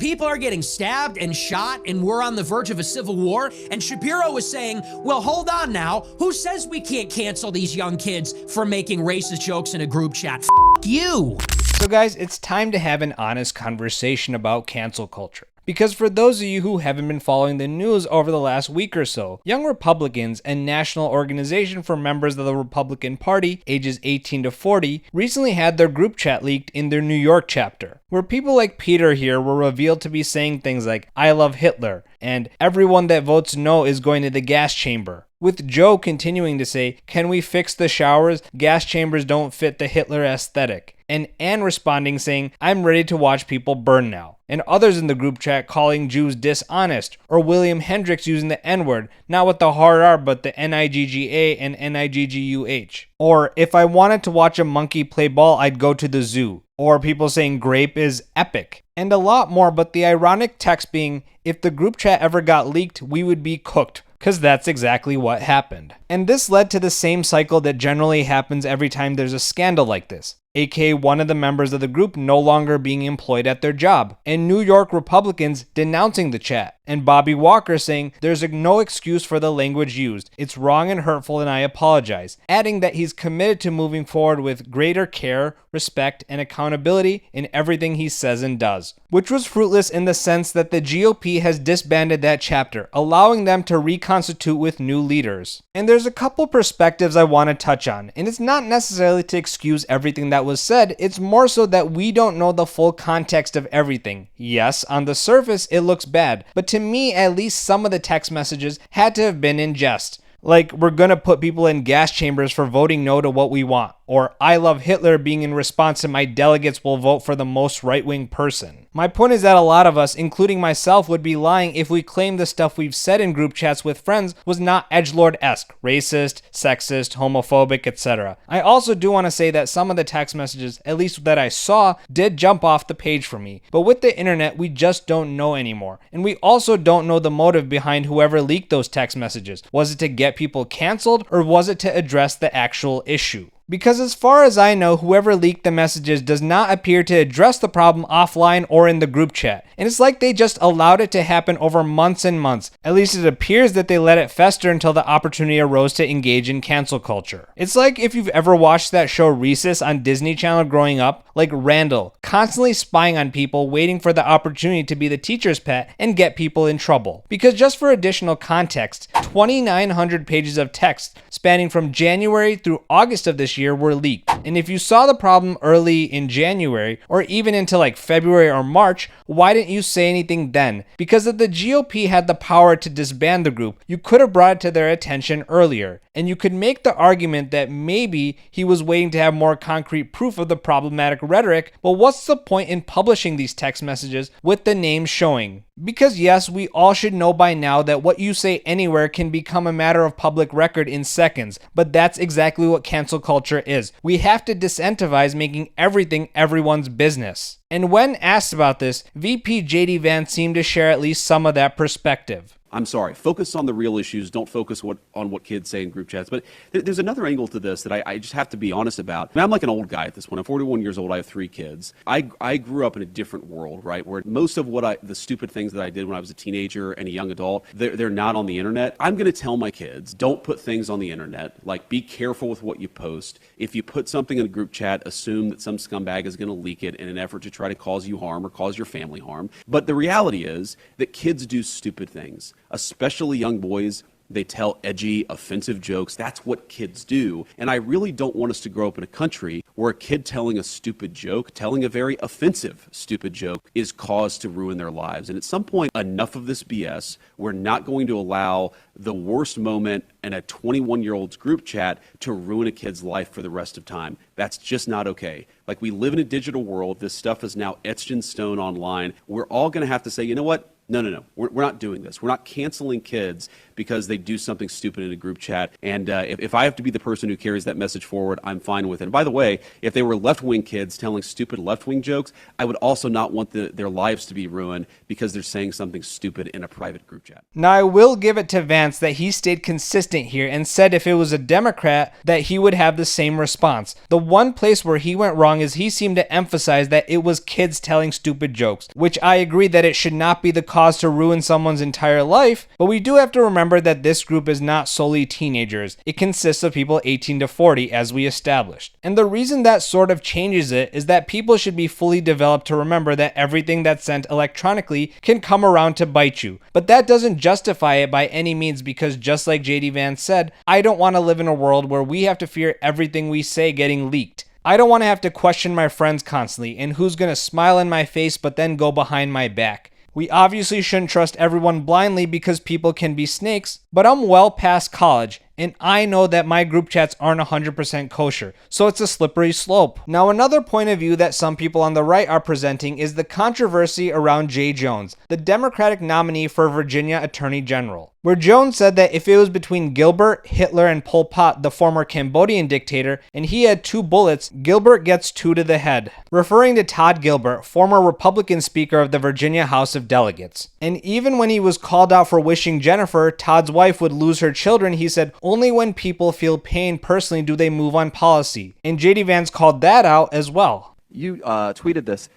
people are getting stabbed and shot and we're on the verge of a civil war. And Shapiro was saying, well, hold on now. Who says we can't cancel these young kids for making racist jokes in a group chat? F you. So guys, it's time to have an honest conversation about cancel culture. Because for those of you who haven't been following the news over the last week or so, Young Republicans, a national organization for members of the Republican Party, ages 18 to 40, recently had their group chat leaked in their New York chapter, where people like Peter here were revealed to be saying things like, "I love Hitler," and "everyone that votes no is going to the gas chamber." With Joe continuing to say, "Can we fix the showers? Gas chambers don't fit the Hitler aesthetic." And Anne responding saying, "I'm ready to watch people burn now." And others in the group chat calling Jews dishonest, or William Hendricks using the N-word, not with the hard R but the N-I-G-G-A and N-I-G-G-U-H. Or, "If I wanted to watch a monkey play ball, I'd go to the zoo." Or people saying grape is epic. And a lot more, but the ironic text being, if the group chat ever got leaked, we would be cooked. Because that's exactly what happened. And this led to the same cycle that generally happens every time there's a scandal like this, aka one of the members of the group no longer being employed at their job, and New York Republicans denouncing the chat, and Bobby Walker saying there's no excuse for the language used, it's wrong and hurtful and I apologize, adding that he's committed to moving forward with greater care, respect, and accountability in everything he says and does, which was fruitless in the sense that the GOP has disbanded that chapter, allowing them to reconstitute with new leaders. And there's a couple perspectives I want to touch on, and it's not necessarily to excuse everything that was said, it's more so that we don't know the full context of everything. Yes, on the surface it looks bad, but to me at least some of the text messages had to have been in jest. Like, we're gonna put people in gas chambers for voting no to what we want. Or, "I love Hitler" being in response to "my delegates will vote for the most right-wing person." My point is that a lot of us, including myself, would be lying if we claimed the stuff we've said in group chats with friends was not edgelord-esque, racist, sexist, homophobic, etc. I also do want to say that some of the text messages, at least that I saw, did jump off the page for me. But with the internet, we just don't know anymore. And we also don't know the motive behind whoever leaked those text messages. Was it to get people canceled, or was it to address the actual issue? Because as far as I know, whoever leaked the messages does not appear to address the problem offline or in the group chat. And it's like they just allowed it to happen over months and months. At least it appears that they let it fester until the opportunity arose to engage in cancel culture. It's like if you've ever watched that show Recess on Disney Channel growing up, like Randall, constantly spying on people, waiting for the opportunity to be the teacher's pet and get people in trouble. Because just for additional context, 2,900 pages of text spanning from January through August of this year were leaked. And if you saw the problem early in January, or even into like February or March, why didn't you say anything then? Because if the GOP had the power to disband the group, you could have brought it to their attention earlier. And you could make the argument that maybe he was waiting to have more concrete proof of the problematic rhetoric, but what's the point in publishing these text messages with the names showing? Because yes, we all should know by now that what you say anywhere can become a matter of public record in seconds, but that's exactly what cancel culture is. We have to disincentivize making everything everyone's business. And when asked about this, VP JD Vance seemed to share at least some of that perspective. I'm sorry, focus on the real issues. Don't focus on what kids say in group chats. But there's another angle to this that I just have to be honest about. I mean, I'm like an old guy at this point. I'm 41 years old. I have 3 kids. I grew up in a different world, right, where most of the stupid things that I did when I was a teenager and a young adult, they're not on the internet. I'm going to tell my kids, don't put things on the internet. Like, be careful with what you post. If you put something in a group chat, assume that some scumbag is going to leak it in an effort to try to cause you harm or cause your family harm. But the reality is that kids do stupid things. Especially young boys, they tell edgy, offensive jokes. That's what kids do. And I really don't want us to grow up in a country where a kid telling a stupid joke, telling a very offensive stupid joke, is cause to ruin their lives. And at some point, enough of this BS. We're not going to allow the worst moment in a 21-year-old's group chat to ruin a kid's life for the rest of time. That's just not okay. Like, we live in a digital world. This stuff is now etched in stone online. We're all going to have to say, you know what? No. We're not doing this. We're not canceling kids because they do something stupid in a group chat. And if I have to be the person who carries that message forward, I'm fine with it. And by the way, if they were left-wing kids telling stupid left-wing jokes, I would also not want their lives to be ruined because they're saying something stupid in a private group chat. Now, I will give it to Vance that he stayed consistent here and said if it was a Democrat that he would have the same response. The one place where he went wrong is he seemed to emphasize that it was kids telling stupid jokes, which I agree that it should not be the cause to ruin someone's entire life, but we do have to remember that this group is not solely teenagers. It consists of people 18 to 40, as we established. And the reason that sort of changes it is that people should be fully developed to remember that everything that's sent electronically can come around to bite you. But that doesn't justify it by any means, because just like JD Vance said, I don't want to live in a world where we have to fear everything we say getting leaked. I don't want to have to question my friends constantly and who's going to smile in my face but then go behind my back. We obviously shouldn't trust everyone blindly because people can be snakes, but I'm well past college and I know that my group chats aren't 100% kosher, so it's a slippery slope. Now, another point of view that some people on the right are presenting is the controversy around Jay Jones, the Democratic nominee for Virginia Attorney General, where Jones said that if it was between Gilbert, Hitler, and Pol Pot, the former Cambodian dictator, and he had 2 bullets, Gilbert gets 2 to the head, referring to Todd Gilbert, former Republican Speaker of the Virginia House of Delegates. And even when he was called out for wishing Jennifer, Todd's wife, would lose her children, he said, only when people feel pain personally do they move on policy. And JD Vance called that out as well. You tweeted this.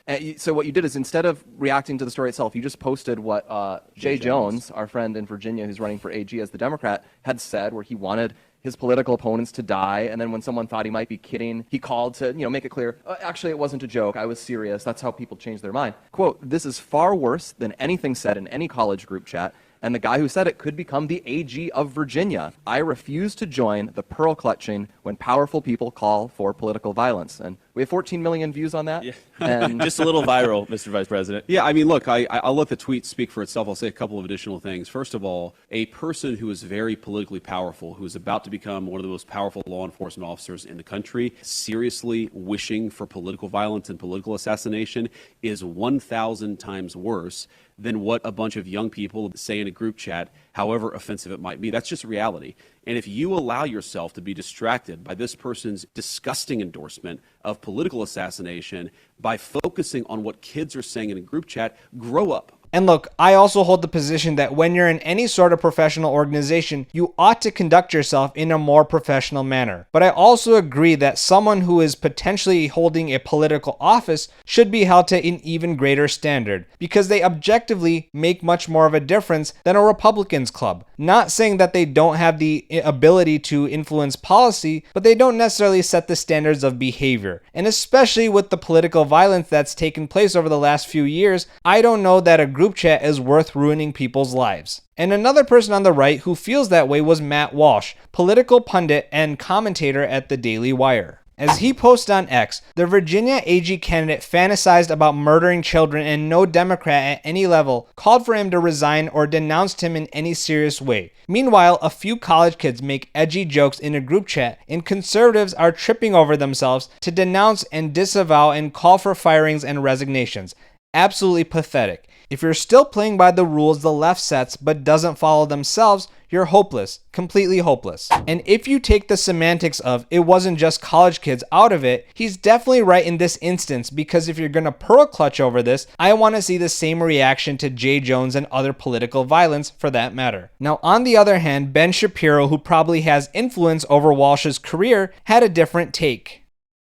So what you did is, instead of reacting to the story itself, you just posted what Jay Jones, our friend in Virginia who's running for AG as the Democrat, had said, where he wanted his political opponents to die, and then when someone thought he might be kidding, he called to, make it clear, actually it wasn't a joke, I was serious. That's how people change their mind. Quote, "This is far worse than anything said in any college group chat, and the guy who said it could become the AG of Virginia. I refuse to join the pearl clutching when powerful people call for political violence." And we have 14 million views on that. Yeah. And just a little viral, Mr. Vice President. Yeah, I mean, look, I'll let the tweet speak for itself. I'll say a couple of additional things. First of all, a person who is very politically powerful, who is about to become one of the most powerful law enforcement officers in the country, seriously wishing for political violence and political assassination is 1,000 times worse than what a bunch of young people say in a group chat, however offensive it might be. That's just reality. And if you allow yourself to be distracted by this person's disgusting endorsement of political assassination by focusing on what kids are saying in a group chat, grow up. And look, I also hold the position that when you're in any sort of professional organization, you ought to conduct yourself in a more professional manner. But I also agree that someone who is potentially holding a political office should be held to an even greater standard, because they objectively make much more of a difference than a Republicans club. Not saying that they don't have the ability to influence policy, but they don't necessarily set the standards of behavior. And especially with the political violence that's taken place over the last few years, I don't know that a group chat is worth ruining people's lives. And another person on the right who feels that way was Matt Walsh, political pundit and commentator at the Daily Wire. As he posted on X, the Virginia AG candidate fantasized about murdering children, and no Democrat at any level called for him to resign or denounced him in any serious way. Meanwhile, a few college kids make edgy jokes in a group chat, and conservatives are tripping over themselves to denounce and disavow and call for firings and resignations. Absolutely pathetic. If you're still playing by the rules the left sets but doesn't follow themselves, you're hopeless, completely hopeless. And if you take the semantics of it wasn't just college kids out of it, he's definitely right in this instance, because if you're gonna pearl clutch over this, I want to see the same reaction to Jay Jones and other political violence for that matter. Now, on the other hand, Ben Shapiro, who probably has influence over Walsh's career, had a different take.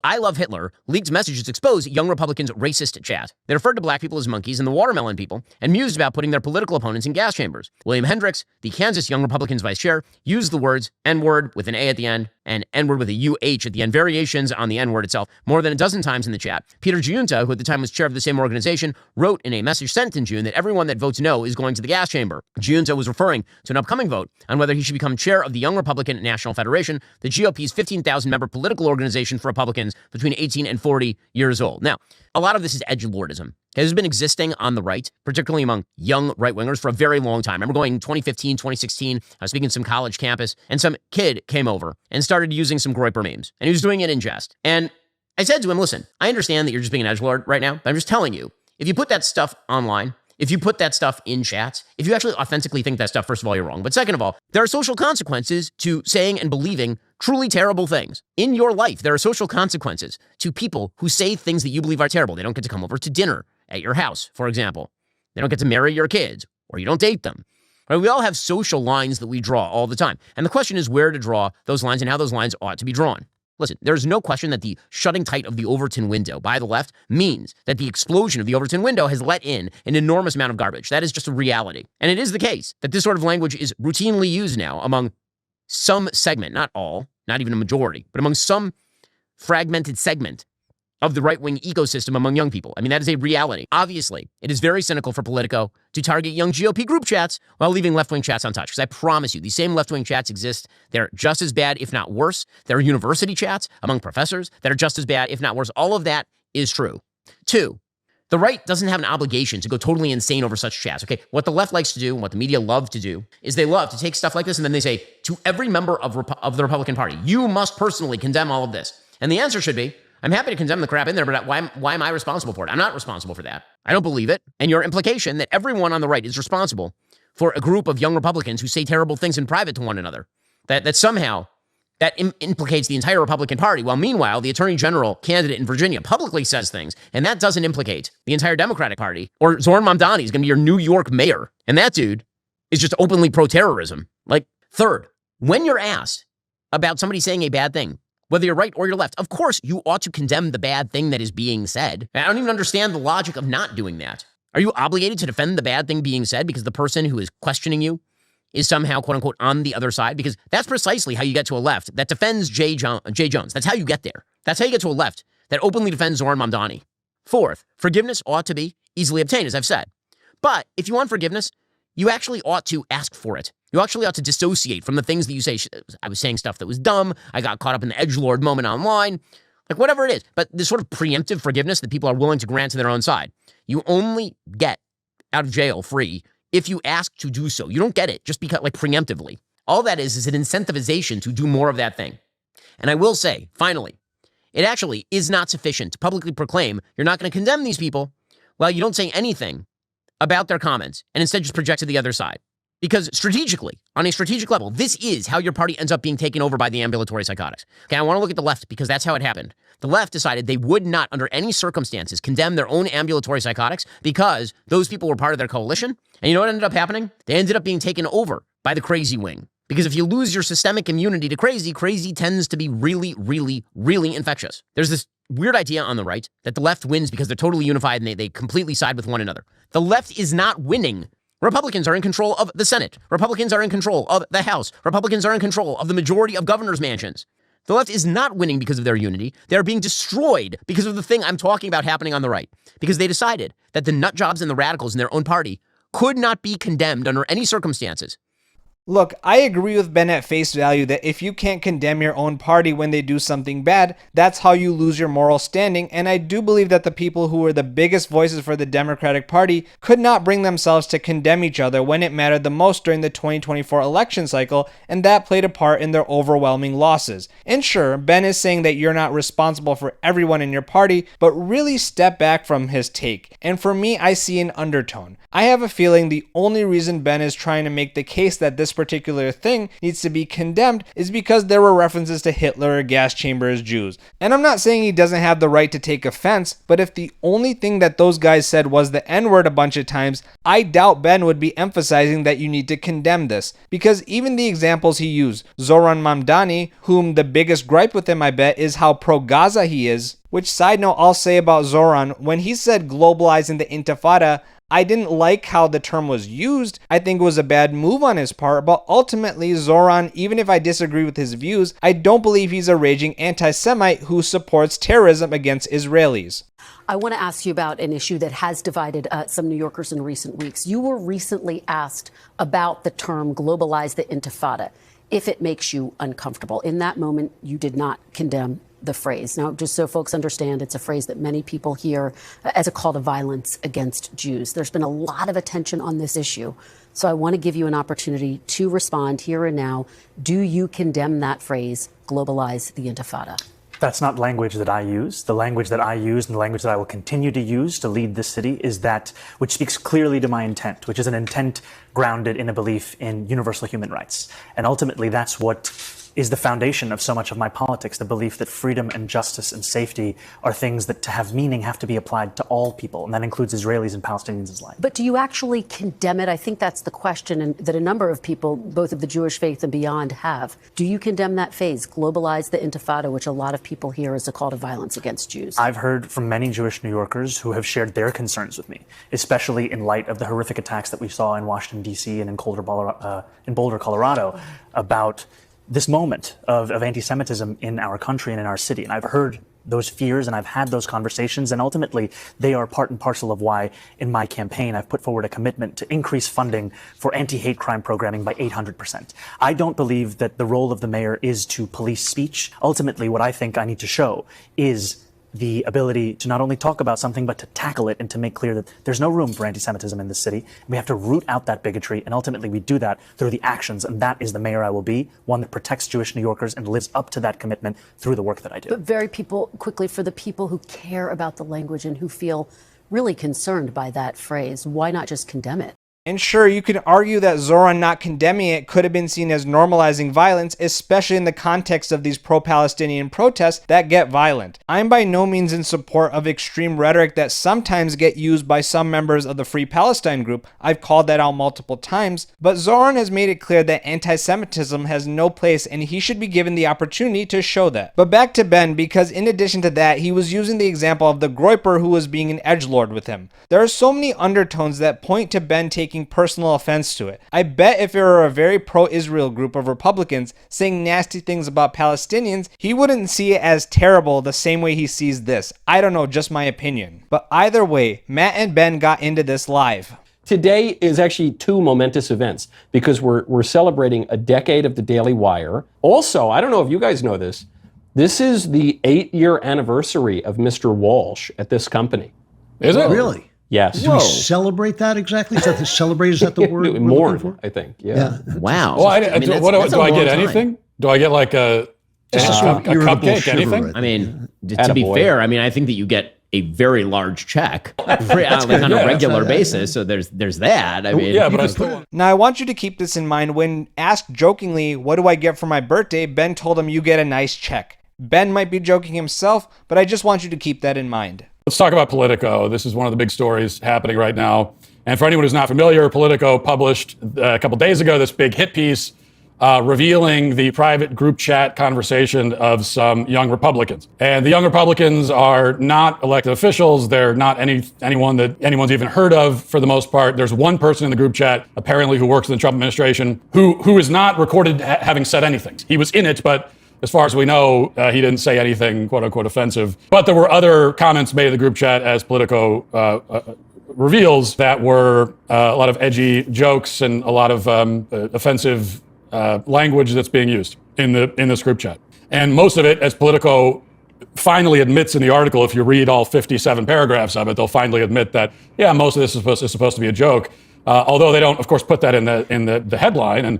I Love Hitler leaked messages expose young Republicans' racist chat. They referred to black people as monkeys and the watermelon people, and mused about putting their political opponents in gas chambers. William Hendricks, the Kansas Young Republicans vice chair, used the words N-word with an A at the end and N-word with a U-H at the end, variations on the N-word itself, more than a dozen times in the chat. Peter Giunta, who at the time was chair of the same organization, wrote in a message sent in June that everyone that votes no is going to the gas chamber. Giunta was referring to an upcoming vote on whether he should become chair of the Young Republican National Federation, the GOP's 15,000-member political organization for Republicans between 18 and 40 years old. Now, a lot of this is edgelordism. It has been existing on the right, particularly among young right-wingers, for a very long time. I remember going in 2015, 2016, I was speaking at some college campus, and some kid came over and started using some Groyper memes, and he was doing it in jest. And I said to him, listen, I understand that you're just being an edgelord right now, but I'm just telling you, if you put that stuff online, if you put that stuff in chats, if you actually authentically think that stuff, first of all, you're wrong. But second of all, there are social consequences to saying and believing truly terrible things. In your life, there are social consequences to people who say things that you believe are terrible. They don't get to come over to dinner at your house, for example. They don't get to marry your kids, or you don't date them. Right? We all have social lines that we draw all the time. And the question is where to draw those lines and how those lines ought to be drawn. Listen, there's no question that the shutting tight of the Overton window by the left means that the explosion of the Overton window has let in an enormous amount of garbage. That is just a reality. And it is the case that this sort of language is routinely used now among some segment, not all, not even a majority, but among some fragmented segment of the right-wing ecosystem among young people. I mean, that is a reality. Obviously, it is very cynical for Politico to target young GOP group chats while leaving left-wing chats untouched. Because I promise you, these same left-wing chats exist. They're just as bad, if not worse. There are university chats among professors that are just as bad, if not worse. All of that is true. 2, the right doesn't have an obligation to go totally insane over such chats, okay? What the left likes to do, and what the media love to do, is they love to take stuff like this and then they say, to every member of the Republican Party, you must personally condemn all of this. And the answer should be, I'm happy to condemn the crap in there, but why am I responsible for it? I'm not responsible for that. I don't believe it. And your implication that everyone on the right is responsible for a group of young Republicans who say terrible things in private to one another, that somehow that implicates the entire Republican Party, while meanwhile, the Attorney General candidate in Virginia publicly says things, and that doesn't implicate the entire Democratic Party, or Zoran Mamdani is going to be your New York mayor, and that dude is just openly pro-terrorism. Like, 3rd, when you're asked about somebody saying a bad thing, whether you're right or you're left, of course, you ought to condemn the bad thing that is being said. I don't even understand the logic of not doing that. Are you obligated to defend the bad thing being said because the person who is questioning you is somehow, quote unquote, on the other side? Because that's precisely how you get to a left that defends Jay Jones. That's how you get there. That's how you get to a left that openly defends Zoran Mamdani. 4th, forgiveness ought to be easily obtained, as I've said. But if you want forgiveness, you actually ought to ask for it. You actually ought to dissociate from the things that you say. I was saying stuff that was dumb. I got caught up in the edgelord moment online. Like, whatever it is. But this sort of preemptive forgiveness that people are willing to grant to their own side, you only get out of jail free if you ask to do so. You don't get it just because, like, preemptively. All that is an incentivization to do more of that thing. And I will say, finally, it actually is not sufficient to publicly proclaim you're not going to condemn these people while you don't say anything about their comments and instead just project to the other side. Because strategically, on a strategic level, this is how your party ends up being taken over by the ambulatory psychotics. Okay, I want to look at the left because that's how it happened. The left decided they would not, under any circumstances, condemn their own ambulatory psychotics because those people were part of their coalition. And you know what ended up happening? They ended up being taken over by the crazy wing. Because if you lose your systemic immunity to crazy, crazy tends to be really, really, really infectious. There's this weird idea on the right that the left wins because they're totally unified and they completely side with one another. The left is not winning. Republicans are in control of the Senate. Republicans are in control of the House. Republicans are in control of the majority of governors' mansions. The left is not winning because of their unity. They are being destroyed because of the thing I'm talking about happening on the right. Because they decided that the nut jobs and the radicals in their own party could not be condemned under any circumstances. Look, I agree with Ben at face value that if you can't condemn your own party when they do something bad, that's how you lose your moral standing, and I do believe that the people who were the biggest voices for the Democratic Party could not bring themselves to condemn each other when it mattered the most during the 2024 election cycle, and that played a part in their overwhelming losses. And sure, Ben is saying that you're not responsible for everyone in your party, but really step back from his take. And for me, I see an undertone. I have a feeling the only reason Ben is trying to make the case that this particular thing needs to be condemned is because there were references to Hitler or gas chambers, Jews. And I'm not saying he doesn't have the right to take offense, but if the only thing that those guys said was the N-word a bunch of times, I doubt Ben would be emphasizing that you need to condemn this. Because even the examples he used, Zoran Mamdani, whom the biggest gripe with him I bet is how pro-Gaza he is, which side note I'll say about Zoran, when he said globalizing the Intifada, I didn't like how the term was used. I think it was a bad move on his part, but ultimately Zoran, even if I disagree with his views, I don't believe he's a raging anti-Semite who supports terrorism against Israelis. I want to ask you about an issue that has divided some New Yorkers in recent weeks. You were recently asked about the term globalize the Intifada, if it makes you uncomfortable. In that moment, you did not condemn the phrase. Now, just so folks understand, it's a phrase that many people hear as a call to violence against Jews. There's been a lot of attention on this issue. So I want to give you an opportunity to respond here and now. Do you condemn that phrase, globalize the Intifada? That's not language that I use. The language that I use and the language that I will continue to use to lead this city is that which speaks clearly to my intent, which is an intent grounded in a belief in universal human rights. And ultimately, that's what is the foundation of so much of my politics, the belief that freedom and justice and safety are things that to have meaning have to be applied to all people, and that includes Israelis and Palestinians alike. But do you actually condemn it? I think that's the question and that a number of people, both of the Jewish faith and beyond, have. Do you condemn that phase, globalize the intifada, which a lot of people hear as a call to violence against Jews? I've heard from many Jewish New Yorkers who have shared their concerns with me, especially in light of the horrific attacks that we saw in Washington, D.C. and in Boulder, Colorado, about this moment of anti-Semitism in our country and in our city. And I've heard those fears and I've had those conversations, and ultimately they are part and parcel of why in my campaign I've put forward a commitment to increase funding for anti-hate crime programming by 800%. I don't believe that the role of the mayor is to police speech. Ultimately, what I think I need to show is the ability to not only talk about something, but to tackle it and to make clear that there's no room for anti-Semitism in this city. We have to root out that bigotry, and ultimately we do that through the actions, and that is the mayor I will be, one that protects Jewish New Yorkers and lives up to that commitment through the work that I do. But quickly, for the people who care about the language and who feel really concerned by that phrase, why not just condemn it? And sure, you can argue that Zoran not condemning it could have been seen as normalizing violence, especially in the context of these pro-Palestinian protests that get violent. I'm by no means in support of extreme rhetoric that sometimes get used by some members of the Free Palestine group. I've called that out multiple times, but Zoran has made it clear that anti-Semitism has no place and he should be given the opportunity to show that. But back to Ben, because in addition to that, he was using the example of the Groyper who was being an edgelord with him. There are so many undertones that point to Ben taking personal offense to it. I bet if it were a very pro-Israel group of Republicans saying nasty things about Palestinians, he wouldn't see it as terrible the same way he sees this. I don't know, just my opinion. But either way, Matt and Ben got into this live. Today is actually two momentous events because we're celebrating a decade of the Daily Wire. Also, I don't know if you guys know this, this is the 8-year anniversary of Mr. Walsh at this company. Is it? Really? Yes. Did we celebrate that exactly? Is that the celebrate? Is that the word? Mourn, I think. Yeah. Wow. Well, do I get anything? Do I get like a cupcake, anything? I mean, to be fair, I mean, I think that you get a very large check on a regular basis. So there's that. I mean, yeah, but I still. Now, I want you to keep this in mind. When asked jokingly, what do I get for my birthday? Ben told him, you get a nice check. Ben might be joking himself, but I just want you to keep that in mind. Let's talk about Politico. This is one of the big stories happening right now. And for anyone who's not familiar, Politico published a couple days ago this big hit piece revealing the private group chat conversation of some young Republicans. And the young Republicans are not elected officials. They're not anyone that anyone's even heard of for the most part. There's one person in the group chat, apparently, who works in the Trump administration, who is not recorded having said anything. He was in it, but as far as we know, he didn't say anything, quote unquote, offensive. But there were other comments made in the group chat, as Politico reveals, that were a lot of edgy jokes and a lot of offensive language that's being used in this group chat. And most of it, as Politico finally admits in the article, if you read all 57 paragraphs of it, they'll finally admit that, yeah, most of this is supposed to be a joke. Although they don't, of course, put that in the headline. And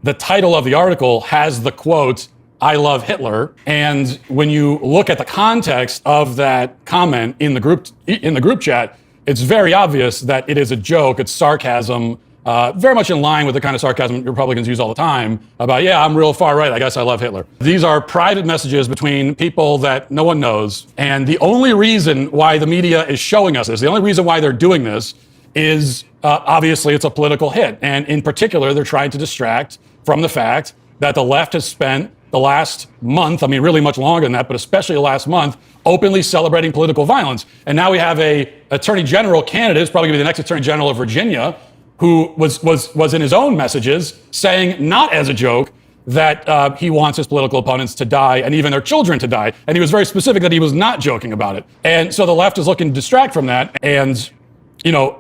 the title of the article has the quote, "I love Hitler." And when you look at the context of that comment in the group chat, it's very obvious that it is a joke. It's sarcasm, very much in line with the kind of sarcasm Republicans use all the time about, yeah, I'm real far right. I guess I love Hitler. These are private messages between people that no one knows. And the only reason why the media is showing us this, the only reason why they're doing this is obviously it's a political hit. And in particular, they're trying to distract from the fact that the left has spent the last month, I mean, really much longer than that, but especially the last month, openly celebrating political violence. And now we have a attorney general candidate, who's probably going to be the next attorney general of Virginia, who was in his own messages saying, not as a joke, that he wants his political opponents to die and even their children to die. And he was very specific that he was not joking about it. And so the left is looking to distract from that. And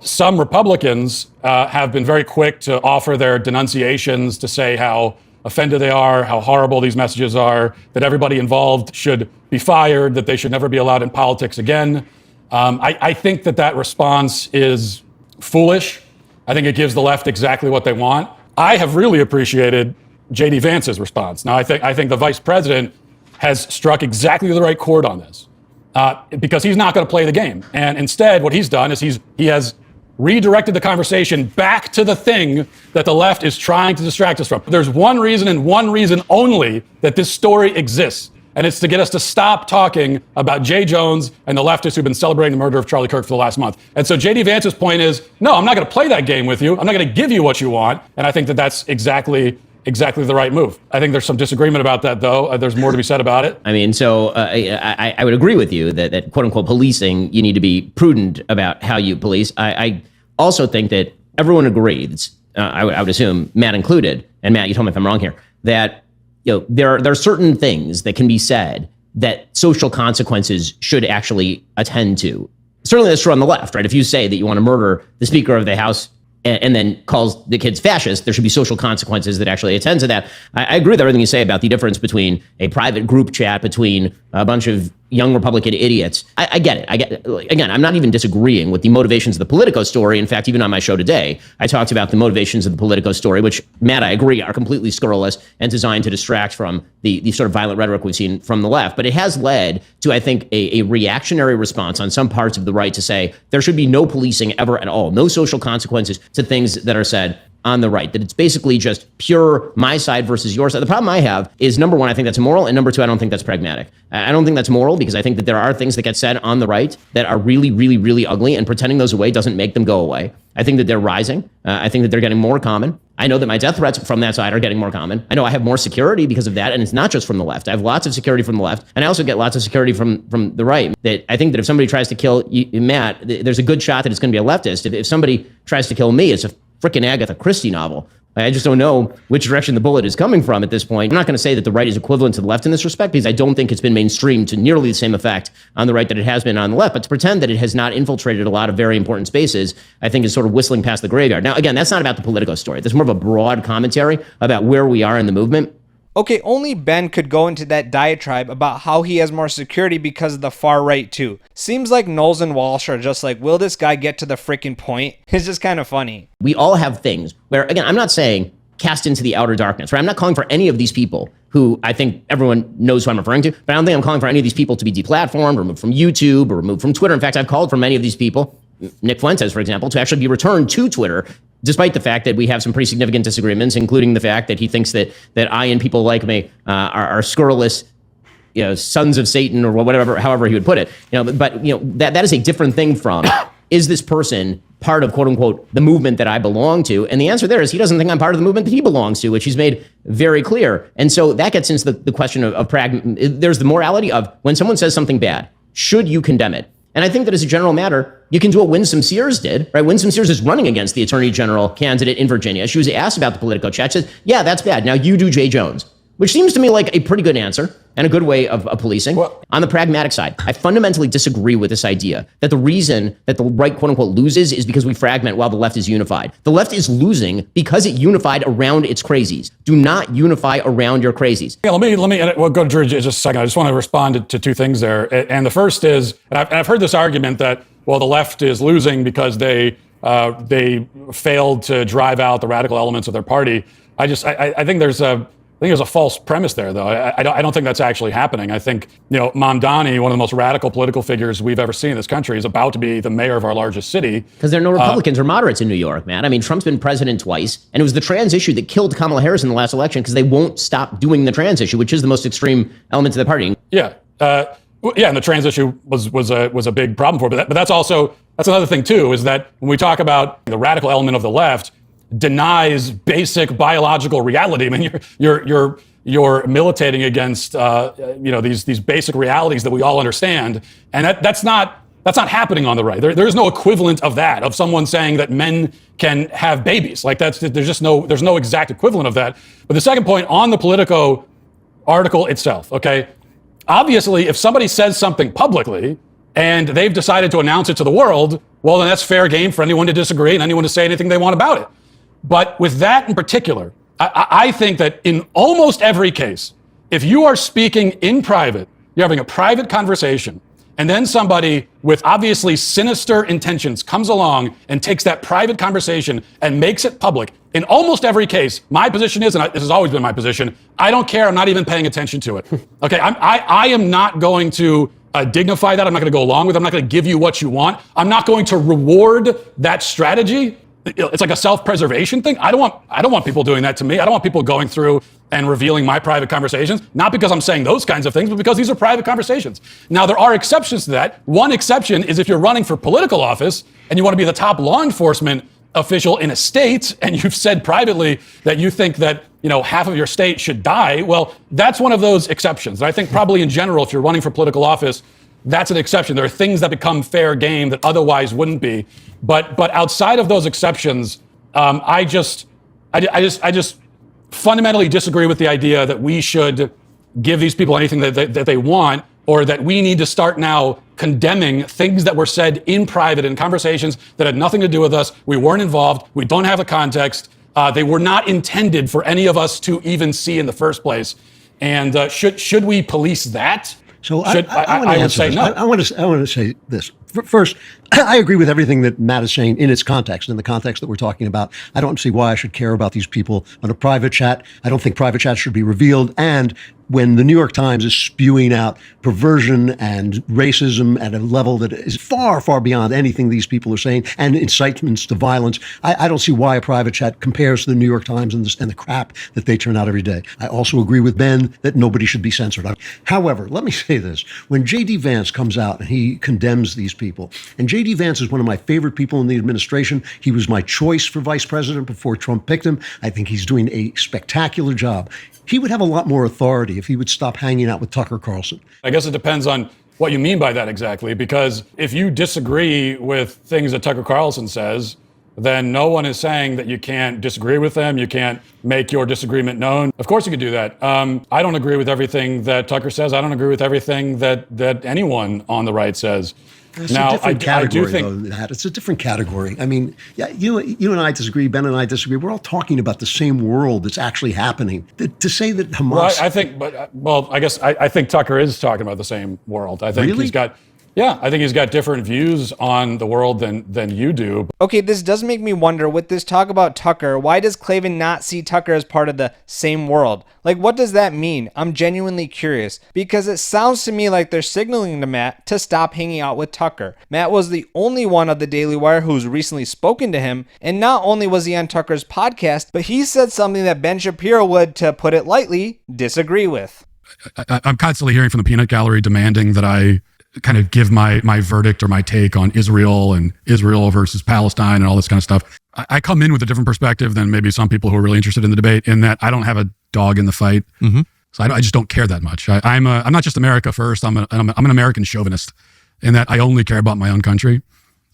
some Republicans have been very quick to offer their denunciations, to say how offended they are, how horrible these messages are, that everybody involved should be fired, that they should never be allowed in politics again. I think that response is foolish. I think it gives the left exactly what they want. I have really appreciated J.D. Vance's response. Now, I think the vice president has struck exactly the right chord on this because he's not going to play the game. And instead, what he's done is he has redirected the conversation back to the thing that the left is trying to distract us from. There's one reason and one reason only that this story exists, and it's to get us to stop talking about Jay Jones and the leftists who've been celebrating the murder of Charlie Kirk for the last month. And so J.D. Vance's point is, no, I'm not going to play that game with you. I'm not going to give you what you want. And I think that that's exactly the right move. I think there's some disagreement about that, though. There's more to be said about it. I mean, so I would agree with you that quote unquote policing, you need to be prudent about how you police. I also think that everyone agrees, I would assume, Matt included, and Matt, you tell me if I'm wrong here, that there are certain things that can be said that social consequences should actually attend to. Certainly that's true on the left, right? If you say that you want to murder the Speaker of the House and then calls the kids fascist, there should be social consequences that actually attend to that. I agree with everything you say about the difference between a private group chat between a bunch of young Republican idiots. I get it. Again, I'm not even disagreeing with the motivations of the Politico story. In fact, even on my show today, I talked about the motivations of the Politico story, which, Matt, I agree, are completely scurrilous and designed to distract from the sort of violent rhetoric we've seen from the left. But it has led to, I think, a reactionary response on some parts of the right to say there should be no policing ever at all, no social consequences to things that are said on the right, that it's basically just pure my side versus your side. The problem I have is, number one, I think that's immoral, and number two, I don't think that's pragmatic. I don't think that's moral because I think that there are things that get said on the right that are really, really, really ugly, and pretending those away doesn't make them go away. I think that they're rising. I think that they're getting more common. I know that my death threats from that side are getting more common. I know I have more security because of that, and it's not just from the left. I have lots of security from the left, and I also get lots of security from the right. That I think that if somebody tries to kill you, Matt, there's a good shot that it's going to be a leftist. If somebody tries to kill me, it's a frickin' Agatha Christie novel. I just don't know which direction the bullet is coming from at this point. I'm not going to say that the right is equivalent to the left in this respect, because I don't think it's been mainstreamed to nearly the same effect on the right that it has been on the left. But to pretend that it has not infiltrated a lot of very important spaces, I think is sort of whistling past the graveyard. Now, again, that's not about the Politico story. That's more of a broad commentary about where we are in the movement. Okay, only Ben could go into that diatribe about how he has more security because of the far right too. Seems like Knowles and Walsh are just like, will this guy get to the freaking point? It's just kind of funny. We all have things where, again, I'm not saying cast into the outer darkness, right? I'm not calling for any of these people who I think everyone knows who I'm referring to, but I don't think I'm calling for any of these people to be deplatformed, removed from YouTube, or removed from Twitter. In fact, I've called for many of these people, Nick Fuentes, for example, to actually be returned to Twitter, despite the fact that we have some pretty significant disagreements, including the fact that he thinks that I and people like me are scurrilous, sons of Satan, or whatever, however he would put it. But that is a different thing from, is this person part of, quote unquote, the movement that I belong to? And the answer there is he doesn't think I'm part of the movement that he belongs to, which he's made very clear. And so that gets into the question of there's the morality of when someone says something bad, should you condemn it? And I think that as a general matter, you can do what Winsome Sears did, right? Winsome Sears is running against the attorney general candidate in Virginia. She was asked about the Politico chat. She says, yeah, that's bad. Now you do Jay Jones, which seems to me like a pretty good answer and a good way of policing. Well, on the pragmatic side, I fundamentally disagree with this idea that the reason that the right, quote unquote, loses is because we fragment while the left is unified. The left is losing because it unified around its crazies. Do not unify around your crazies. Yeah, let me we'll go to Drew just a second. I just want to respond to two things there. And the first is, and I've heard this argument that, well, the left is losing because they failed to drive out the radical elements of their party. I think there's a false premise there, though. I don't think that's actually happening. I think, Mamdani, one of the most radical political figures we've ever seen in this country, is about to be the mayor of our largest city. Because there are no Republicans or moderates in New York, man. I mean, Trump's been president twice, and it was the trans issue that killed Kamala Harris in the last election because they won't stop doing the trans issue, which is the most extreme element of the party. Yeah. And the trans issue was a big problem for it. But that's another thing, too, is that when we talk about the radical element of the left, denies basic biological reality. I mean, you're militating against these basic realities that we all understand, and that's not happening on the right. There is no equivalent of that, of someone saying that men can have babies. Like there's no exact equivalent of that. But the second point on the Politico article itself, okay, obviously if somebody says something publicly and they've decided to announce it to the world, well, then that's fair game for anyone to disagree and anyone to say anything they want about it. But with that in particular, I think that in almost every case, if you are speaking in private, you're having a private conversation, And then somebody with obviously sinister intentions comes along and takes that private conversation and makes it public. In almost every case, my position is, and this has always been my position, I don't care. I'm not even paying attention to it. Okay, I am not going to dignify that. I'm not going to go along with it. I'm not going to give you what you want. I'm not going to reward that strategy. It's like a self-preservation thing. I don't want people doing that to me. I don't want people going through and revealing my private conversations, not because I'm saying those kinds of things, but because these are private conversations. Now, there are exceptions to that. One exception is if you're running for political office and you want to be the top law enforcement official in a state, and you've said privately that you think that, half of your state should die. Well, that's one of those exceptions. And I think probably in general, if you're running for political office, that's an exception. There are things that become fair game that otherwise wouldn't be. But outside of those exceptions, I just fundamentally disagree with the idea that we should give these people anything that they want, or that we need to start now condemning things that were said in private in conversations that had nothing to do with us. We weren't involved. We don't have the context. They were not intended for any of us to even see in the first place. And should we police that? So I would say no. I want to say this. First, I agree with everything that Matt is saying in its context, in the context that we're talking about. I don't see why I should care about these people on a private chat. I don't think private chats should be revealed. And when the New York Times is spewing out perversion and racism at a level that is far, far beyond anything these people are saying, and incitements to violence, I don't see why a private chat compares to the New York Times and the crap that they turn out every day. I also agree with Ben that nobody should be censored. However, let me say this. When J.D. Vance comes out and he condemns these people, and J.D. Vance is one of my favorite people in the administration. He was my choice for vice president before Trump picked him. I think he's doing a spectacular job. He would have a lot more authority if he would stop hanging out with Tucker Carlson. I guess it depends on what you mean by that exactly, because if you disagree with things that Tucker Carlson says, then no one is saying that you can't disagree with them. You can't make your disagreement known. Of course you could do that. I don't agree with everything that Tucker says. I don't agree with everything that anyone on the right says. It's a different category, though, Matt. It's a different category. I mean, yeah, you and I disagree. Ben and I disagree. We're all talking about the same world that's actually happening. To say that Hamas... Well, I think Tucker is talking about the same world. I think really? I think he's got different views on the world than you do. Okay, this does make me wonder, with this talk about Tucker, why does Klavan not see Tucker as part of the same world? Like, what does that mean? I'm genuinely curious, because it sounds to me like they're signaling to Matt to stop hanging out with Tucker. Matt was the only one of the Daily Wire who's recently spoken to him, and not only was he on Tucker's podcast, but he said something that Ben Shapiro would, to put it lightly, disagree with. I'm constantly hearing from the peanut gallery demanding that I kind of give my verdict or my take on Israel and Israel versus Palestine and all this kind of stuff. I come in with a different perspective than maybe some people who are really interested in the debate, in that I don't have a dog in the fight. Mm-hmm. So I just don't care that much. I'm not just America first. I'm an American chauvinist, in that I only care about my own country.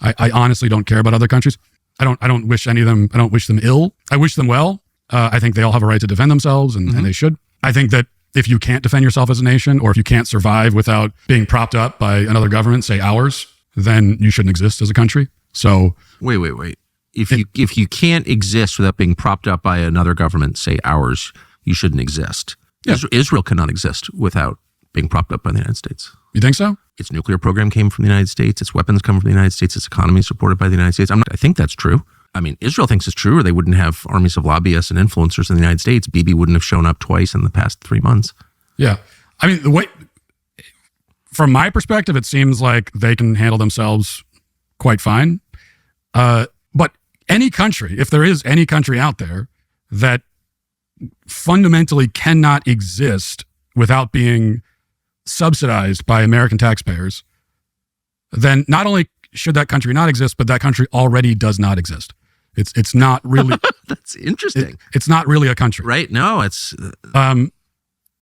I honestly don't care about other countries. I don't wish any of them. I don't wish them ill. I wish them well. I think they all have a right to defend themselves, and they should. I think that if you can't defend yourself as a nation, or if you can't survive without being propped up by another government, say ours, then you shouldn't exist as a country. So wait. If you can't exist without being propped up by another government, say ours, you shouldn't exist. Yeah. Israel cannot exist without being propped up by the United States. You think so? Its nuclear program came from the United States. Its weapons come from the United States. Its economy is supported by the United States. I think that's true. I mean, Israel thinks it's true, or they wouldn't have armies of lobbyists and influencers in the United States. Bibi wouldn't have shown up twice in the past 3 months. Yeah. I mean, from my perspective, it seems like they can handle themselves quite fine. But any country, if there is any country out there that fundamentally cannot exist without being subsidized by American taxpayers, then not only should that country not exist, but that country already does not exist. It's not really... That's interesting. It's not really a country. Right? No, it's...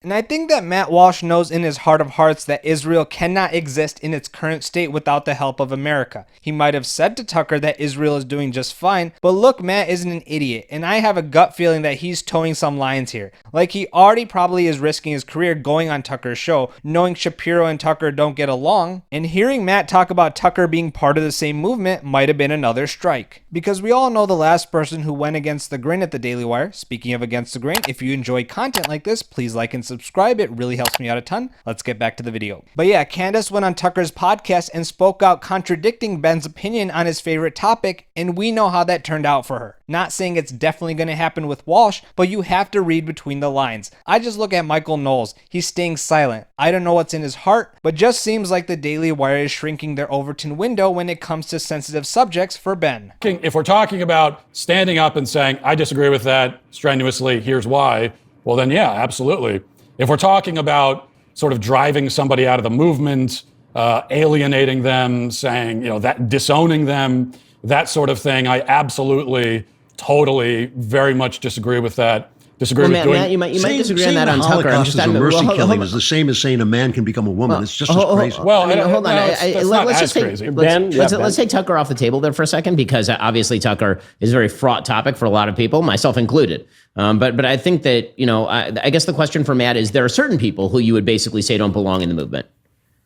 And I think that Matt Walsh knows in his heart of hearts that Israel cannot exist in its current state without the help of America. He might have said to Tucker that Israel is doing just fine, but look, Matt isn't an idiot, and I have a gut feeling that he's towing some lines here. Like, he already probably is risking his career going on Tucker's show, knowing Shapiro and Tucker don't get along, and hearing Matt talk about Tucker being part of the same movement might have been another strike. Because we all know the last person who went against the grain at the Daily Wire. Speaking of against the grain, if you enjoy content like this, please like and subscribe. subscribe. It really helps me out a ton. Let's get back to the video. But yeah, Candace went on Tucker's podcast and spoke out contradicting Ben's opinion on his favorite topic, and we know how that turned out for her. Not saying it's definitely going to happen with Walsh, but you have to read between the lines. I just look at Michael Knowles. He's staying silent. I don't know what's in his heart, but just seems like the Daily Wire is shrinking their Overton window when it comes to sensitive subjects for Ben. If we're talking about standing up and saying, I disagree with that strenuously, here's why, well then yeah, absolutely. If we're talking about sort of driving somebody out of the movement, alienating them, saying, that disowning them, that sort of thing, I absolutely, totally, very much disagree with that. Matt, you might disagree on that on Tucker. I'm just saying mercy killing is the same as saying a man can become a woman. It's just as crazy. Well, hold on. Let's just take crazy. let's take Tucker off the table there for a second, because obviously Tucker is a very fraught topic for a lot of people, myself included. But I think that I guess the question for Matt is, there are certain people who you would basically say don't belong in the movement.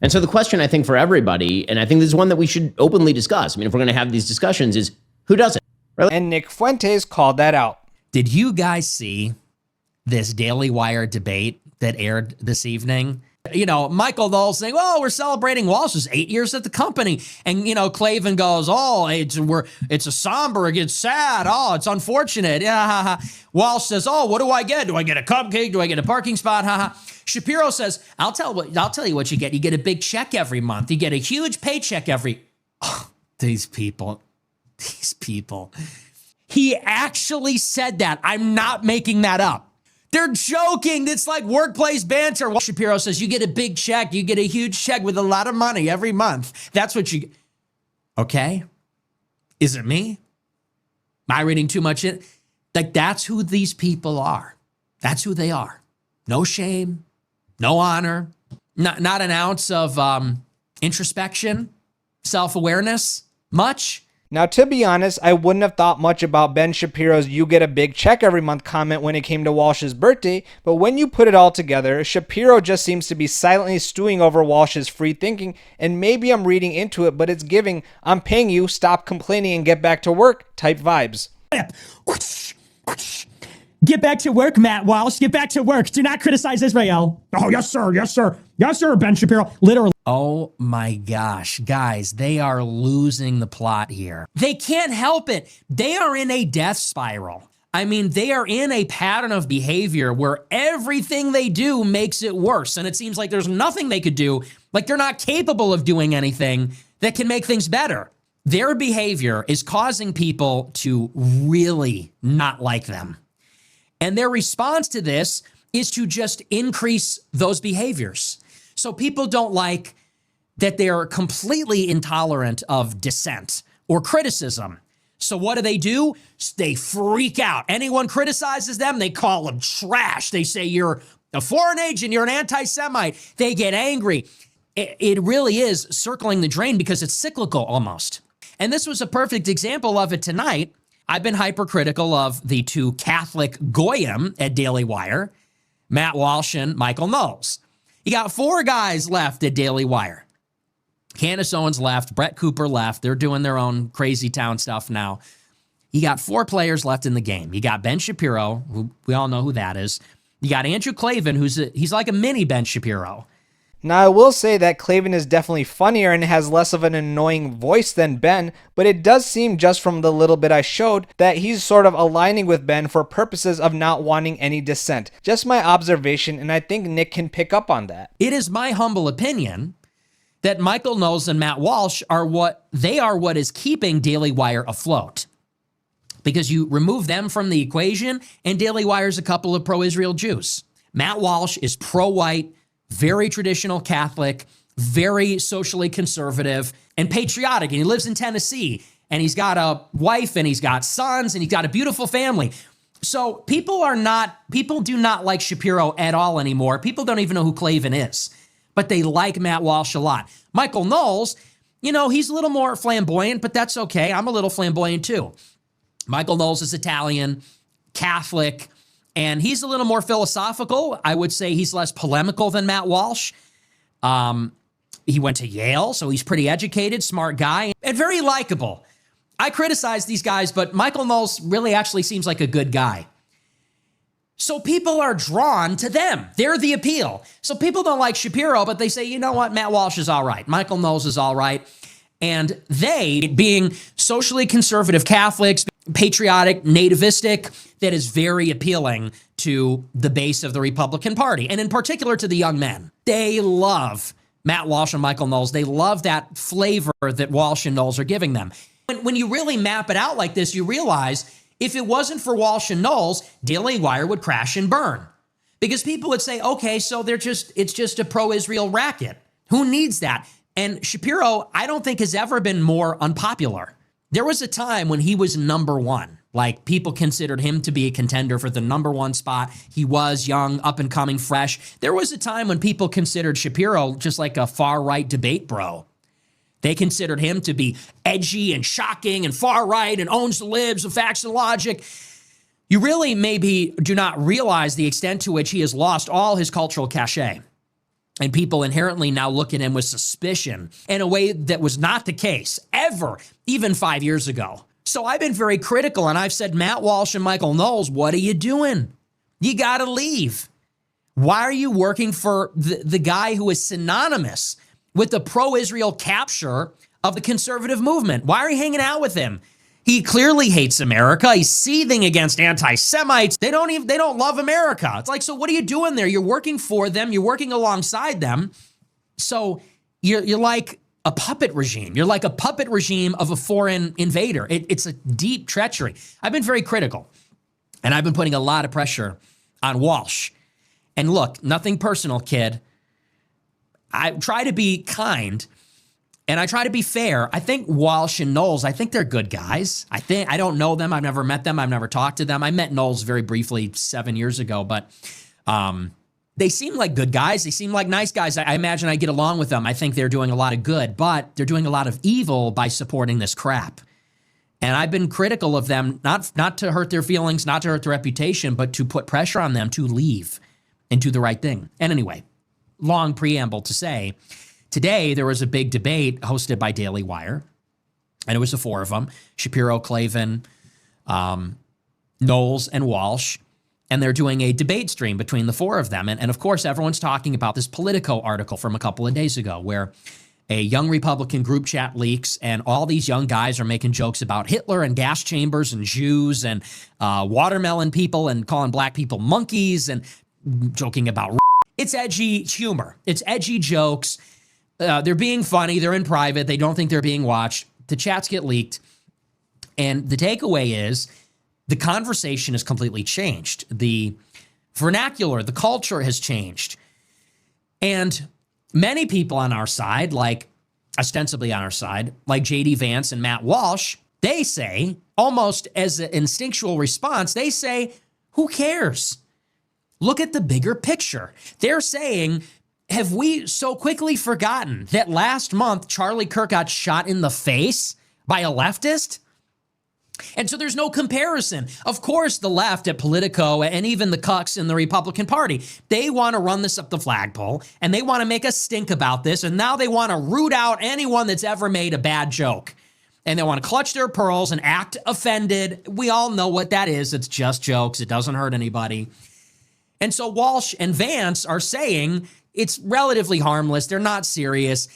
And so the question, I think, for everybody, and I think this is one that we should openly discuss. I mean, if we're going to have these discussions, is who doesn't? Right? And Nick Fuentes called that out. Did you guys see this Daily Wire debate that aired this evening? Michael Knowles saying, "Oh, we're celebrating Walsh's 8 years at the company," and Klavan goes, "Oh, it's a somber, it's sad. Oh, it's unfortunate." Yeah, Walsh says, "Oh, what do I get? Do I get a cupcake? Do I get a parking spot?" Shapiro says, "I'll tell you what you get. You get a big check every month. You get a huge paycheck every." Oh, these people. He actually said that. I'm not making that up. They're joking. It's like workplace banter. Well, Shapiro says, you get a big check. You get a huge check with a lot of money every month. That's what you... Okay. Is it me? Am I reading too much in? Like, that's who these people are. That's who they are. No shame. No honor. Not an ounce of introspection. Self-awareness. Much. Now, to be honest, I wouldn't have thought much about Ben Shapiro's "you get a big check every month" comment when it came to Walsh's birthday, but when you put it all together, Shapiro just seems to be silently stewing over Walsh's free thinking, and maybe I'm reading into it, but it's giving "I'm paying you, stop complaining and get back to work" type vibes. Get back to work, Matt Walsh. Get back to work. Do not criticize Israel. Oh, yes, sir. Yes, sir. Yes, sir, Ben Shapiro. Literally. Oh my gosh, guys, they are losing the plot here. They can't help it. They are in a death spiral. I mean, they are in a pattern of behavior where everything they do makes it worse. And it seems like there's nothing they could do, like they're not capable of doing anything that can make things better. Their behavior is causing people to really not like them. And their response to this is to just increase those behaviors. So people don't like that they're completely intolerant of dissent or criticism. So what do? They freak out. Anyone criticizes them, they call them trash. They say you're a foreign agent, you're an anti-Semite. They get angry. It really is circling the drain because it's cyclical almost. And this was a perfect example of it tonight. I've been hypercritical of the two Catholic goyim at Daily Wire, Matt Walsh and Michael Knowles. You got 4 guys left at Daily Wire. Candace Owens left. Brett Cooper left. They're doing their own crazy town stuff now. You got 4 players left in the game. You got Ben Shapiro, who we all know who that is. You got Andrew Klavan, he's like a mini Ben Shapiro. Now, I will say that Klavan is definitely funnier and has less of an annoying voice than Ben, but it does seem, just from the little bit I showed, that he's sort of aligning with Ben for purposes of not wanting any dissent. Just my observation, and I think Nick can pick up on that. It is my humble opinion that Michael Knowles and Matt Walsh are what is keeping Daily Wire afloat. Because you remove them from the equation, and Daily Wire's a couple of pro-Israel Jews. Matt Walsh is pro-white, very traditional Catholic, very socially conservative, and patriotic. And he lives in Tennessee, and he's got a wife, and he's got sons, and he's got a beautiful family. So people do not like Shapiro at all anymore. People don't even know who Klavan is, but they like Matt Walsh a lot. Michael Knowles, he's a little more flamboyant, but that's okay. I'm a little flamboyant too. Michael Knowles is Italian, Catholic, and he's a little more philosophical. I would say he's less polemical than Matt Walsh. He went to Yale, so he's pretty educated, smart guy, and very likable. I criticize these guys, but Michael Knowles really actually seems like a good guy. So people are drawn to them. They're the appeal. So people don't like Shapiro, but they say, you know what, Matt Walsh is all right. Michael Knowles is all right. And they, being socially conservative Catholics, patriotic, nativistic, that is very appealing to the base of the Republican Party, and in particular to the young men. They love Matt Walsh and Michael Knowles. They love that flavor that Walsh and Knowles are giving them. When you really map it out like this, you realize if it wasn't for Walsh and Knowles, Daily Wire would crash and burn. Because people would say, okay, so it's just a pro-Israel racket. Who needs that? And Shapiro, I don't think has ever been more unpopular. There was a time when he was number one. Like, people considered him to be a contender for the number one spot. He was young, up and coming, fresh. There was a time when people considered Shapiro just like a far-right debate bro. They considered him to be edgy and shocking and far-right and owns the libs of facts and logic. You really maybe do not realize the extent to which he has lost all his cultural cachet. And people inherently now look at him with suspicion in a way that was not the case ever, even 5 years ago. So I've been very critical, and I've said, Matt Walsh and Michael Knowles, what are you doing? You got to leave. Why are you working for the guy who is synonymous with the pro-Israel capture of the conservative movement? Why are you hanging out with him? He clearly hates America. He's seething against anti-Semites. They don't love America. It's like, so what are you doing there? You're working for them. You're working alongside them. So you're like a puppet regime. You're like a puppet regime of a foreign invader. It's a deep treachery. I've been very critical, and I've been putting a lot of pressure on Walsh. And look, nothing personal, kid. I try to be kind, and I try to be fair. I think Walsh and Knowles, I think they're good guys. I don't know them. I've never met them. I've never talked to them. I met Knowles very briefly 7 years ago, but they seem like good guys. They seem like nice guys. I imagine I get along with them. I think they're doing a lot of good, but they're doing a lot of evil by supporting this crap. And I've been critical of them, not to hurt their feelings, not to hurt their reputation, but to put pressure on them to leave and do the right thing. And anyway, long preamble to say, today there was a big debate hosted by Daily Wire, and it was the four of them, Shapiro, Klavan, Knowles, and Walsh. And they're doing a debate stream between the four of them. And of course, everyone's talking about this Politico article from a couple of days ago where a young Republican group chat leaks and all these young guys are making jokes about Hitler and gas chambers and Jews and watermelon people and calling black people monkeys and joking about It's edgy humor. It's edgy jokes. They're being funny. They're in private. They don't think they're being watched. The chats get leaked. And the takeaway is the conversation has completely changed. The vernacular, the culture has changed. And many people on our side, like ostensibly on our side, like J.D. Vance and Matt Walsh, they say, almost as an instinctual response, they say, who cares? Look at the bigger picture. They're saying, have we so quickly forgotten that last month Charlie Kirk got shot in the face by a leftist? And so there's no comparison. Of course, the left at Politico and even the cucks in the Republican Party, they want to run this up the flagpole and they want to make a stink about this. And now they want to root out anyone that's ever made a bad joke. And they want to clutch their pearls and act offended. We all know what that is. It's just jokes. It doesn't hurt anybody. And so Walsh and Vance are saying it's relatively harmless. They're not serious.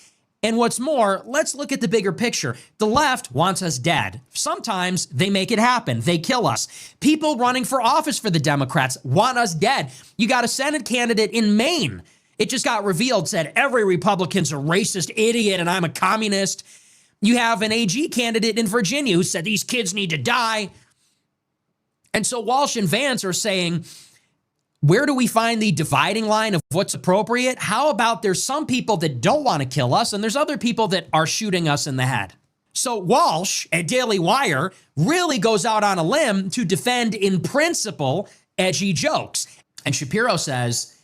And what's more, let's look at the bigger picture. The left wants us dead. Sometimes they make it happen. They kill us. People running for office for the Democrats want us dead. You got a Senate candidate in Maine. It just got revealed, said every Republican's a racist idiot and I'm a communist. You have an AG candidate in Virginia who said these kids need to die. And so Walsh and Vance are saying, where do we find the dividing line of what's appropriate? How about there's some people that don't want to kill us and there's other people that are shooting us in the head? So Walsh at Daily Wire really goes out on a limb to defend in principle edgy jokes. And Shapiro says,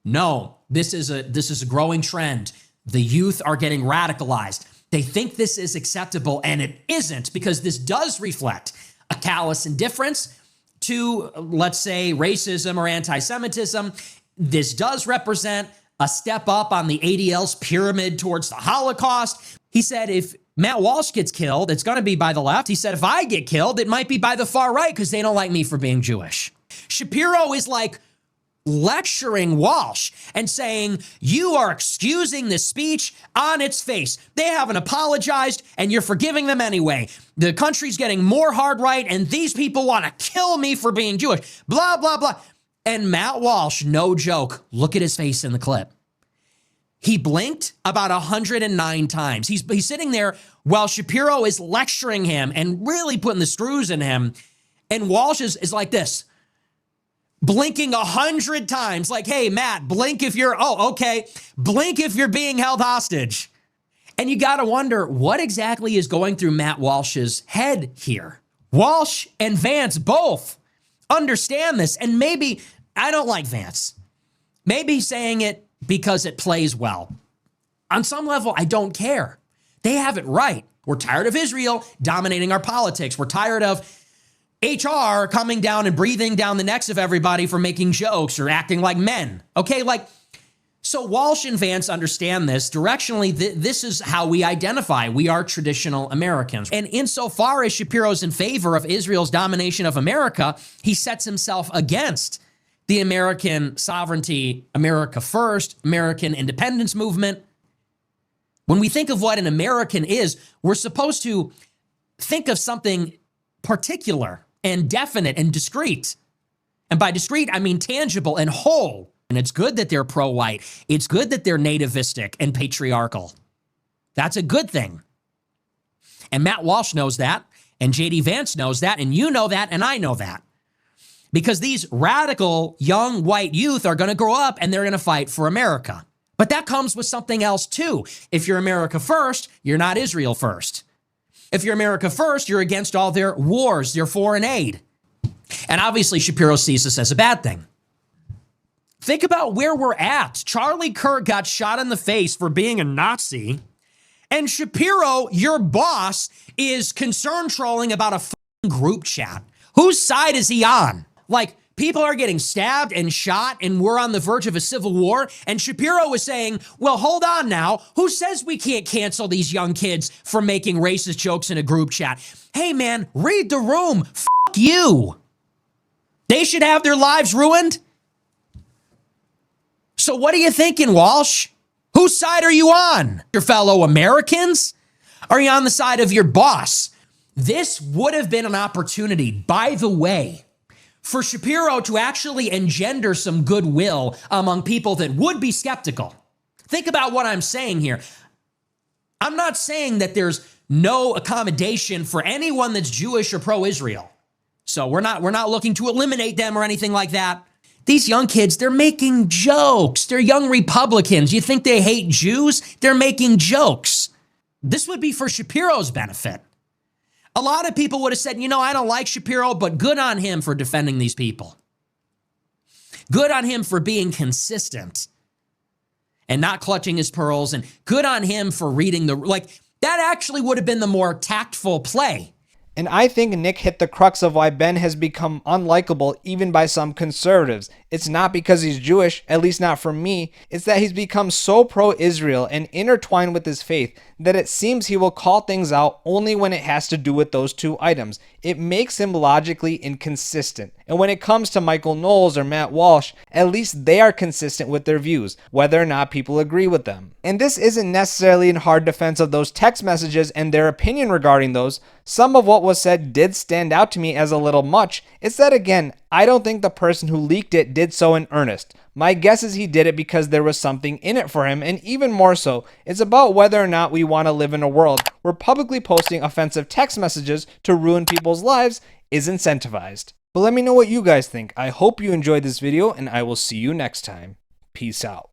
no, this is a growing trend. The youth are getting radicalized. They think this is acceptable and it isn't, because this does reflect a callous indifference to, let's say, racism or anti-Semitism. This does represent a step up on the ADL's pyramid towards the Holocaust. He said if Matt Walsh gets killed, it's going to be by the left. He said if I get killed, it might be by the far right because they don't like me for being Jewish. Shapiro is like lecturing Walsh and saying, you are excusing the speech on its face. They haven't apologized and you're forgiving them anyway. The country's getting more hard right and these people want to kill me for being Jewish. Blah, blah, blah. And Matt Walsh, no joke, look at his face in the clip. He blinked about 109 times. He's sitting there while Shapiro is lecturing him and really putting the screws in him. And Walsh is like this, blinking 100 times, like, hey, Matt, blink if you're, blink if you're being held hostage. And you got to wonder what exactly is going through Matt Walsh's head here. Walsh and Vance both understand this. And maybe, I don't like Vance. Maybe he's saying it because it plays well. On some level, I don't care. They have it right. We're tired of Israel dominating our politics. We're tired of HR coming down and breathing down the necks of everybody for making jokes or acting like men. Okay, so Walsh and Vance understand this. Directionally, this is how we identify. We are traditional Americans. And insofar as Shapiro's in favor of Israel's domination of America, he sets himself against the American sovereignty, America first, American independence movement. When we think of what an American is, we're supposed to think of something particular and definite and discrete. And by discrete, I mean tangible and whole. And it's good that they're pro-white. It's good that they're nativistic and patriarchal. That's a good thing. And Matt Walsh knows that, and J.D. Vance knows that, and you know that, and I know that. Because these radical young white youth are going to grow up and they're going to fight for America. But that comes with something else too. If you're America first, you're not Israel first. If you're America first, you're against all their wars, their foreign aid. And obviously Shapiro sees this as a bad thing. Think about where we're at. Charlie Kirk got shot in the face for being a Nazi. And Shapiro, your boss, is concern trolling about a group chat. Whose side is he on? Like, people are getting stabbed and shot and we're on the verge of a civil war. And Shapiro was saying, well, hold on now. Who says we can't cancel these young kids for making racist jokes in a group chat? Hey, man, read the room. F*** you. They should have their lives ruined. So what are you thinking, Walsh? Whose side are you on? Your fellow Americans? Are you on the side of your boss? This would have been an opportunity, by the way, for Shapiro to actually engender some goodwill among people that would be skeptical. Think about what I'm saying here. I'm not saying that there's no accommodation for anyone that's Jewish or pro-Israel. So we're not looking to eliminate them or anything like that. These young kids, they're making jokes. They're young Republicans. You think they hate Jews? They're making jokes. This would be for Shapiro's benefit. A lot of people would have said, I don't like Shapiro, but good on him for defending these people. Good on him for being consistent and not clutching his pearls. And good on him for reading that actually would have been the more tactful play. And I think Nick hit the crux of why Ben has become unlikable even by some conservatives. It's not because he's Jewish, at least not for me. It's that he's become so pro-Israel and intertwined with his faith that it seems he will call things out only when it has to do with those two items. It makes him logically inconsistent. And when it comes to Michael Knowles or Matt Walsh, at least they are consistent with their views, whether or not people agree with them. And this isn't necessarily in hard defense of those text messages and their opinion regarding those. Some of what was said did stand out to me as a little much. It's that, again, I don't think the person who leaked it did so in earnest. My guess is he did it because there was something in it for him, and even more so, it's about whether or not we want to live in a world where publicly posting offensive text messages to ruin people's lives is incentivized. But let me know what you guys think. I hope you enjoyed this video, and I will see you next time. Peace out.